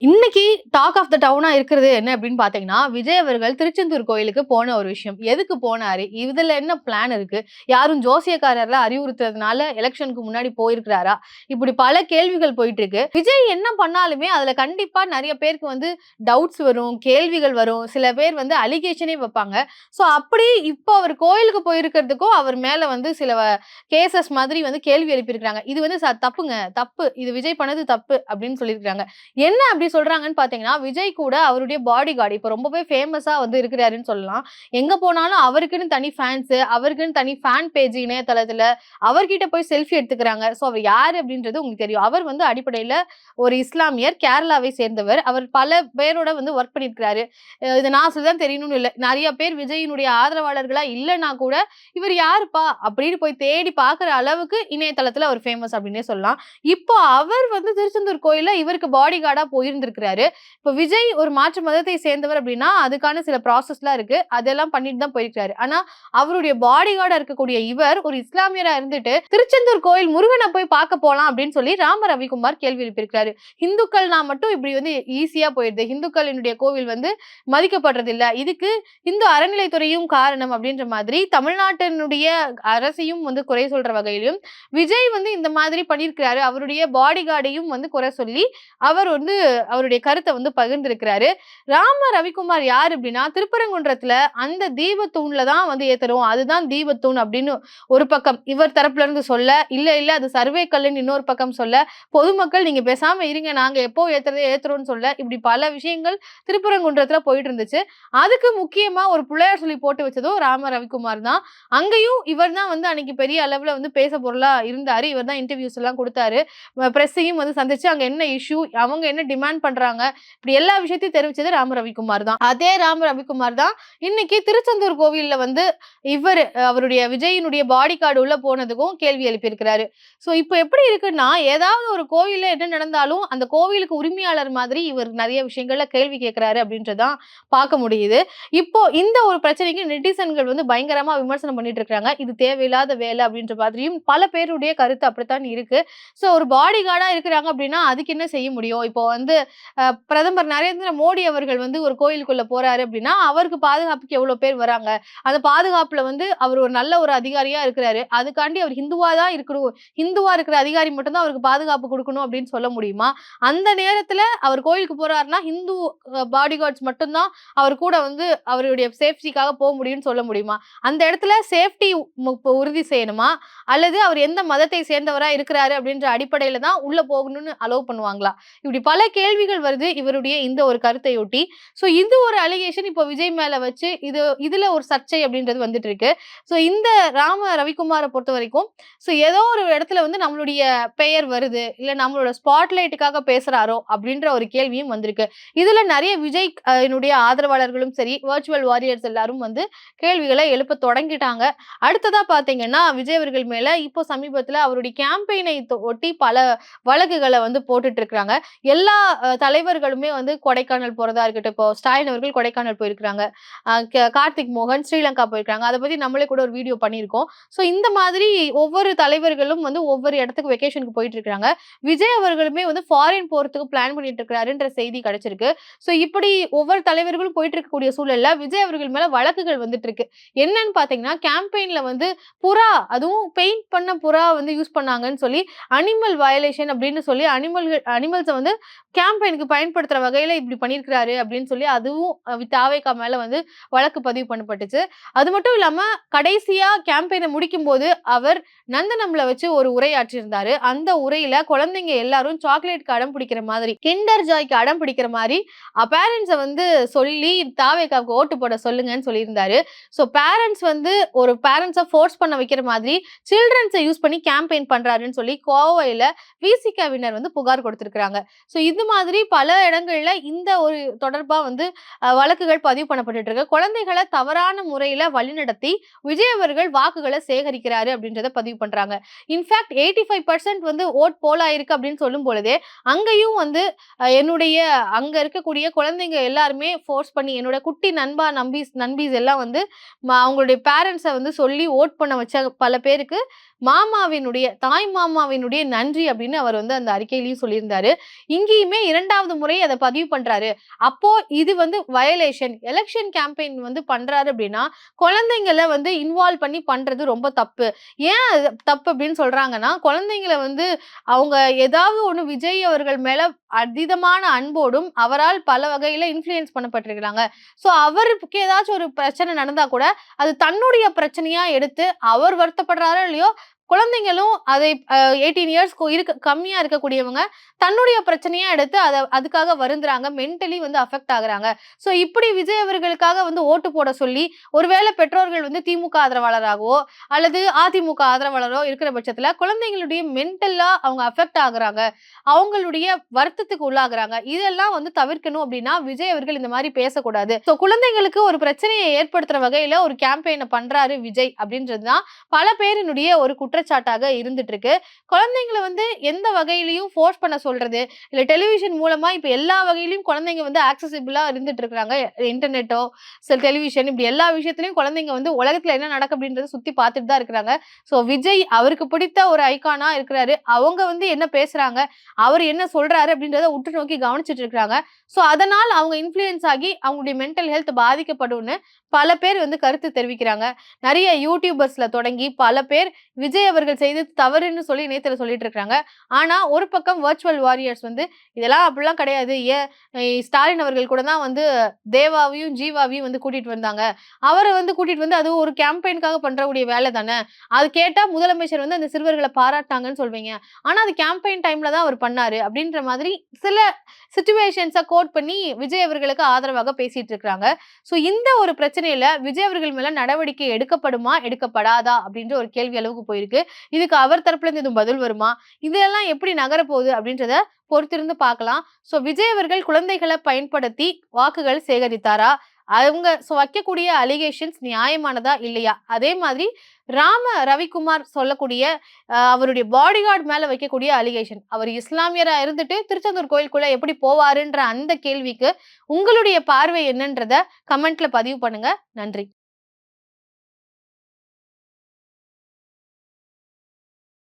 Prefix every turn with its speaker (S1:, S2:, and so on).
S1: இன்னைக்கு talk of the டவுனா இருக்கிறது என்ன அப்படின்னு பாத்தீங்கன்னா, விஜய் அவர்கள் திருச்செந்தூர் கோயிலுக்கு போன ஒரு விஷயம். எதுக்கு போனாரு? இதுல என்ன பிளான் இருக்கு? யாரும் ஜோசியக்காரர்ல அறிவுறுத்துறதுனால எலக்ஷனுக்கு முன்னாடி போயிருக்கிறாரா? இப்படி பல கேள்விகள் போயிட்டு இருக்கு. விஜய் என்ன பண்ணாலுமே அதுல கண்டிப்பா நெறைய பேருக்கு வந்து டவுட்ஸ் வரும், கேள்விகள் வரும். சில பேர் வந்து அலிகேஷனே வைப்பாங்க. சோ அப்படி இப்போ அவர் கோயிலுக்கு போயிருக்கிறதுக்கும், அவர் மேல வந்து சில கேஸஸ் மாதிரி வந்து கேள்வி எழுப்பியிருக்காங்க. இது வந்து தப்புங்க. தப்பு. இது விஜய் பண்ணது தப்பு அப்படின்னு சொல்லியிருக்காங்க. என்ன அப்படி சொல்றாங்கன்னு பார்த்தீங்கன்னா, விஜய் கூட அவருடைய பாடி கார்ட் இப்ப ரொம்பவே ஃபேமஸா வந்து இருக்கிறாருன்னு சொல்லலாம். எங்க போனாலும் அவருக்குன்னு தனி ஃபேன்ஸ், அவருக்குன்னு தனி ஃபேன் பேஜ் இணையதளத்துல அவர்கிட்ட போய் செல்ஃபி எடுத்துக்கிறாங்க. சோ அவர் யாரு அப்படின்றது உங்களுக்கு தெரியும். அவர் வந்து அடிப்படையில ஒரு இஸ்லாமியர், கேரளாவை சேர்ந்தவர். அவர் பல பேரோட வந்து வொர்க் பண்ணியிருக்கிறாரு. இத நான் சொல்லி தான் தெரியணும்னு இல்ல. நெறைய பேர் விஜயினுடைய ஆதரவாளர்களா இல்லன்னா கூட, இவர் யாருப்பா அப்படின்னு போய் தேடி பார்க்குற அளவுக்கு இணையதளத்துல அவர் ஃபேமஸ் அப்படின்னே சொல்லலாம். இப்போ அவர் வந்து திருச்செந்தூர் கோயில்ல இவருக்கு பாடி கார்டா போயிருந்திருக்கிறாரு. இப்ப விஜய் ஒரு மாற்று மதத்தை சேர்ந்தவர் அப்படின்னா, அதுக்கான சில ப்ராசஸ்லாம் இருக்கு. அதெல்லாம் பண்ணிட்டு தான் போயிருக்காரு. ஆனா, அவருடைய பாடி கார்டா இருக்கக்கூடிய இவர் ஒரு இஸ்லாமியரா இருந்துட்டு, திருச்செந்தூர் கோயில் முருகன போய் பார்க்க போலாம் அப்படின்னு சொல்லி ராம ரவிக்குமார் கேள்வி எழுப்பியிருக்கிறாரு. இந்துக்கள்னா மட்டும் இப்படி வந்து ஈஸியா போயிடுது. இந்துக்களினுடைய கோவில் வந்து மதிக்கப்படுறதில்ல. இதுக்கு இந்து அறநிலைத்துறையும் காரணம் அப்படின்ற மாதிரி தமிழ்நாட்டினுடைய அரசையும் வந்து குறை சொல்ற வகையிலும், விஜய் வந்து இந்த மாதிரி பண்ணியிருக்கிறாரு. அவருடைய பாடி கார்டையும் வந்து குறை சொல்லி, அவர் வந்து அவருடைய கருத்த வந்து பகிர்ந்திருக்கிறாரு. ராம ரவிக்குமார் யாரு அப்படின்னா, திருப்பரங்குன்றத்துல அந்த தீபத்தூண்ல தான் வந்து ஏத்துறோம். அதுதான் தீபத்தூண் அப்படின்னு ஒரு பக்கம் இவர் தரப்புல இருந்து சொல்ல, இல்ல அது சர்வே கல்லுன்னு இன்னொரு பக்கம் சொல்ல, பொதுமக்கள் நீங்க பேசாம இருங்க நாங்க எப்போ ஏத்துறதே ஏத்துறோம்னு சொல்ல, இப்படி பல விஷயங்கள் திருப்பரங்குன்றத்துல போயிட்டு இருந்துச்சு. அதுக்கு முக்கியமா ஒரு புள்ளையார் சொல்லி போட்டு வச்சதும் ராம ரவிக்குமார் தான். அங்கேயும் இவர் தான் வந்து அன்னைக்கு பெரிய அளவுல வந்து பேச பொருளா இருந்தாரு. இவர் தான் இன்டர்வியூஸ் எல்லாம் குடுத்தாரு. பிரஸ்ஸையும் வந்து சந்திச்சு அங்க என்ன இஷ்யூ, அவங்க என்ன டிமாண்ட் பண்றாங்க, இப்படி எல்லா விஷயத்தையும் தெரிவிச்சது ராம ரவிக்குமார் தான். அதே ராம ரவிக்குமார் தான் இன்னைக்கு திருச்செந்தூர் கோவில்ல வந்து இவரு அவருடைய விஜயினுடைய பாடி கார்டு உள்ள போனதுக்கும் கேள்வி எழுப்பியிருக்கிறாரு. சோ இப்போ எப்படி இருக்குன்னா, ஏதாவது ஒரு கோவில்ல என்ன நடந்தாலும் அந்த கோவிலுக்கு உரிமையாளர் மாதிரி இவர் நெறைய விஷயங்கள்ல கேள்வி கேட்கிறாரு அப்படின்றதான் பார்க்க முடியுது. இப்போ இந்த ஒரு பிரச்சனைக்கு நெட்டிசன்கள் வந்து பயங்கரமா விமர்சனம் பண்ணிட்டு இருக்காங்க. இது தேவையில்லாத வேலை அப்படின்ற மாதிரியும் பல பேருடைய கருத்து அப்படித்தான் இருக்கு. சோ ஒரு பாடி கார்டா இருக்கிறாங்க அப்படின்னா, அதுக்கு என்ன செய்ய முடியும்? இப்போ வந்து பிரதமர் நரேந்திர மோடி அவர்கள் வந்து ஒரு கோயிலுக்குள்ள போறாரு அப்படின்னா, அவருக்கு பாதுகாப்புக்கு எவ்வளோ பேர் வராங்க. அந்த பாதுகாப்புல வந்து அவர் ஒரு நல்ல ஒரு அதிகாரியா இருக்கிறாரு. அதுக்காண்டி அவர் ஹிந்துவா தான் இருக்கணும். ஹிந்துவா இருக்கிற அதிகாரி மட்டும் தான் அவருக்கு பாதுகாப்பு குடுக்கணும் அப்படின்னு சொல்ல முடியுமா? அந்த நேரத்துல அவர் கோயிலுக்கு போறாருன்னா, ஹிந்து பாடி கார்ட்ஸ் மட்டும் தான் அவர் கூட வந்து அவருடைய சேஃப்டிக்காக போ முடியும்னு சொல்ல முடியுமா? அந்த இடத்துல சேஃப்டி உறுதி செய்யணுமா? அல்லது அவர் எந்த மதத்தை சேர்ந்தவரா இருக்கிறாரு அப்படின்ற அடிப்படையில தான் உள்ள போகணும்னு அலோவ் பண்ணுவாங்களா? இப்படி பல கேள்விகள் வருது இவருடைய இந்த ஒரு கருத்தையொட்டி. சோ இது ஒரு அலிகேஷன் இப்போ விஜய் மேல வச்சு இதுல ஒரு சர்ச்சை அப்படின்றது வந்துட்டு இருக்கு. சோ இந்த ராம ரவிக்குமார பொறுத்தவரைக்கும் ஏதோ ஒரு இடத்துல வந்து நம்மளுடைய பெயர் வருது. இல்ல நம்மளோட ஸ்பாட்லைட்டுக்காக பேசுறாரோ அப்படின்ற ஒரு கேள்வியும் வந்திருக்கு. இதுல நெறைய விஜய் னுடைய ஆதரவாளர்களும் சரி, வர்ச்சுவல் வாரியர்ஸ் எல்லாரும் வந்து கேள்விகளை எழுப்ப தொடங்கிட்டாங்க. அடுத்ததா பார்த்தீங்கன்னா, விஜய் அவர்கள் மேல இப்போ சமீபத்தில அவருடைய கேம்பெயினை ஒட்டி பல வழக்குகள வந்து போட்டுட்டு இருக்காங்க. எல்லா தலைவர்களுமே வந்து கொடைக்கானல் போறதா இருக்கட்டும். இப்போ ஸ்டாலின் அவர்கள் கொடைக்கானல் போயிருக்காங்க. கார்த்திக் மோகன் ஸ்ரீலங்கா போயிருக்காங்க. அத பத்தி நம்மளே கூட ஒரு வீடியோ பண்ணியிருக்கோம். சோ இந்த மாதிரி ஒவ்வொரு தலைவர்களும் வந்து ஒவ்வொரு இடத்துக்கு வெக்கேஷனுக்கு போயிட்டு இருக்காங்க. விஜய் அவர்களுமே வந்து ஃபாரின் போறதுக்கு பிளான் பண்ணிட்டு இருக்கிறாருன்ற செய்தி கிடைச்சிருக்கு. சோ இப்படி ஒவ்வொரு தலைவர்களும் போயிட்டு இருக்கக்கூடிய சூழல்ல விஜய் அவர்கள் மேல வழக்குகள் வந்துட்டு இருக்கு. என்னன்னு பார்த்தீங்கன்னா, கேம்பெயின்ல வந்து புறா, அதுவும் பெயிண்ட் பண்ண புறா வந்து யூஸ் பண்ணாங்கன்னு சொல்லி அனிமல் வயலேஷன் அப்படின்னு சொல்லி அனிமல்ஸ வந்து கேம்பெயினுக்கு பயன்படுத்துற வகையில இப்படி பண்ணியிருக்கிறாரு அப்படின்னு சொல்லி அதுவும் தாவேகா மேல வந்து வழக்கு பதிவு பண்ணப்பட்டுச்சு. அது மட்டும் இல்லாம கடைசியா கேம்பெயின முடிக்கும்போது அவர் நந்தனம்ல வச்சு ஒரு உரையாற்றியிருந்தாரு. அந்த உரையில குழந்தைங்க எல்லாரும் சாக்லேட்க்கு அடம் பிடிக்கிற மாதிரி, கிண்டர் ஜாய்க்கு அடம் பிடிக்கிற மாரி பேரண்ட்ஸ வந்து சொல்லி தாவேகாவுக்கு ஓட்டு போட சொல்லுங்கன்னு சொல்லியிருந்தாரு. சோ பேரண்ட்ஸ் வந்து ஒரு பேரண்ட்ஸ ஃபோர்ஸ் பண்ண வைக்கிற மாதிரி சில்ட்ரன்ஸ யூஸ் பண்ணி கேம்பெயின் பண்றாருன்னு சொல்லி கோவையில விசிகவினர் வந்து புகார் கொடுத்திருக்காங்க. சோ இது மாதிரி பல இடங்கள்ல இந்த ஒரு தொடர்பா வந்து வழக்குகள் பதிவு பண்ணப்பட்டுட்டு இருக்கு. குழந்தைகள தவறான முறையில வழிநடத்தி விஜய் அவர்கள் வாக்குகள சேகரிக்கிறாரு அப்படின்றத பதிவு பண்றாங்க. இன்ஃபேக்ட் 85% வந்து ஓட் போல் ஆயிருக்கு அப்படின்னு சொல்லும் பொழுதே, அங்கேயும் வந்து என்னுடைய அங்க இருக்கக்கூடிய குழந்தைங்க எல்லாருமே ஃபோர்ஸ் பண்ணி என்னோட குட்டி நண்பீஸ் எல்லாம் வந்து அவங்களுடைய பேரண்ட்ஸ வந்து சொல்லி ஓட் பண்ண வச்ச பல பேருக்கு தாய் மாமாவினுடைய நன்றி அப்படின்னு அவர் வந்து அந்த அறிக்கையிலயும் சொல்லியிருந்தாரு. இங்கேயுமே 2வது முறை போய் அத பதிவு பண்றாரு. அப்போ இது வந்து வயலேஷன். எலக்ஷன் கேம்பெயின் வந்து பண்றாரு அப்படின்னா, குழந்தைங்கள வந்து இன்வால்வ் பண்ணி பண்றது ரொம்ப தப்பு. ஏன் அது தப்பு அப்படின்னு சொல்றாங்கன்னா, குழந்தைங்கள வந்து அவங்க ஏதாவது ஒண்ணு விஜய் அவர்கள் மேல அதீதமான அன்போடும், அவரால் பல வகையில இன்ஃப்ளூயன்ஸ் பண்ணப்பட்டிருக்கிறாங்க. ஸோ அவருக்கு ஏதாச்சும் ஒரு பிரச்சனை நடந்தா கூட, அது தன்னுடைய பிரச்சனையா எடுத்து அவர் வருத்தப்படுறாரோ இல்லையோ, குழந்தைங்களும் அதை 18 இயர்ஸ்க்கு கம்மியா இருக்கக்கூடியவங்க, தன்னுடைய பிரச்சனையா எடுத்து அதுக்காக வருந்துறாங்க. மென்டலி வந்து அஃபெக்ட் ஆகுறாங்க. ஸோ இப்படி விஜய் அவர்களுக்காக வந்து ஓட்டு போட சொல்லி, ஒருவேளை பெற்றோர்கள் வந்து திமுக ஆதரவாளராகவோ, அல்லது அதிமுக ஆதரவாளரோ இருக்கிற பட்சத்துல, குழந்தைங்களுடைய மென்டலா அவங்க அஃபெக்ட் ஆகுறாங்க. அவங்களுடைய வருத்தத்துக்கு உள்ளாகுறாங்க. இதெல்லாம் வந்து தவிர்க்கணும் அப்படின்னா, விஜய் அவர்கள் இந்த மாரி பேசக்கூடாது. ஸோ குழந்தைங்களுக்கு ஒரு பிரச்சனைய ஏற்படுத்துற வகையில ஒரு கேம்பெயின பண்றாரு விஜய் அப்படின்றது தான் பல பேரினுடைய ஒரு குற்றச்சாட்டாக இருந்துட்டு இருக்கு. குழந்தைங்கள வந்து எந்த வகையிலயும் ஃபோர்ஸ் பண்ண சொல்றது, இல்ல டெலிவிஷன் மூலமா இப்ப எல்லா வகையிலயும் குழந்தைங்க வந்து ஆக்சஸிபிளா இருந்துட்டு இருக்காங்க. இன்டர்நெட்டோ, டெலிவிஷன் இப்படி எல்லா விஷயத்திலயும் குழந்தைங்க வந்து உலகத்துல என்ன நடக்கு அப்படின்றத சுத்தி பார்த்துட்டு தான் இருக்கிறாங்க. ஸோ விஜய் அவருக்கு பிடித்த ஒரு ஐகானா இருக்கிறாரு. அவங்க வந்து என்ன பேசுறாங்க, அவர் என்ன சொல்றாரு அப்படின்றத உற்று நோக்கி கவனிச்சுட்டு இருக்காங்க. ஸோ அதனால அவங்க இன்ஃப்ளூயன்ஸ் ஆகி அவங்களுடைய மென்டல் ஹெல்த் பாதிக்கப்படும்னு பல பேர் வந்து கருத்து தெரிவிக்கிறாங்க. நிறைய யூடியூபர்ஸ்ல தொடங்கி பல பேர் விஜய் அவர்கள் செய்தது தவறுன்னு சொல்லி இணையத்துல சொல்லிட்டு இருக்காங்க. ஆனா ஒரு பக்கம் வர்ச்சுவல் வாரியர்ஸ் வந்து இதெல்லாம் அப்படிலாம் கிடையாது. ஏன் ஸ்டாலின் அவர்கள் கூட தான் வந்து தேவாவையும், ஜீவாவையும் வந்து கூட்டிட்டு வந்தாங்க. அவர வந்து கூட்டிட்டு வந்து அது ஒரு கேம்பெயின்க்காக பண்றக்கூடிய வேலை தானே. அது கேட்டா முதலமைச்சர் வந்து அந்த சிறுவர்கள பாராட்டினாங்கன்னு சொல்வீங்க. ஆனா அது கேம்பெயின் டைம்ல தான் அவர் பண்ணாரு. அப்படின்ற மாதிரி சில சிச்சுவேஷன்ஸ கோட் பண்ணி விஜய் அவர்களுக்கு ஆதரவாக பேசிட்டு இருக்காங்க. சோ இந்த ஒரு பிரச்சனையில விஜய் அவர்கள் மேல நடவடிக்கை எடுக்கப்படுமா? எடுக்கப்படாதா? அப்படின்ற ஒரு கேள்வி அளவுக்கு போயிருக்கு. இதுக்கு அவர் தரப்புல இருந்து எதுவும் பதில் வருமா? இதெல்லாம் எப்படி நகரப்போகுது அப்படின்றத பொறுத்திருந்து பார்க்கலாம். சோ விஜய் அவர்கள் குழந்தைகள பயன்படுத்தி வாக்குகள் சேகரித்தாரா? அவங்க வைக்கக்கூடிய அலிகேஷன்ஸ் நியாயமானதா? இல்லையா? அதே மாதிரி ரவிக்குமார் சொல்லக்கூடிய அவருடைய பாடிகார்ட் மேல வைக்கக்கூடிய அலிகேஷன். அவர் இஸ்லாமியரா இருந்துட்டு திருச்செந்தூர் கோயிலுக்குள்ள எப்படி போவாருன்ற அந்த கேள்விக்கு உங்களுடைய பார்வை என்னன்றத கமெண்ட்ல பதிவு பண்ணுங்க. நன்றி.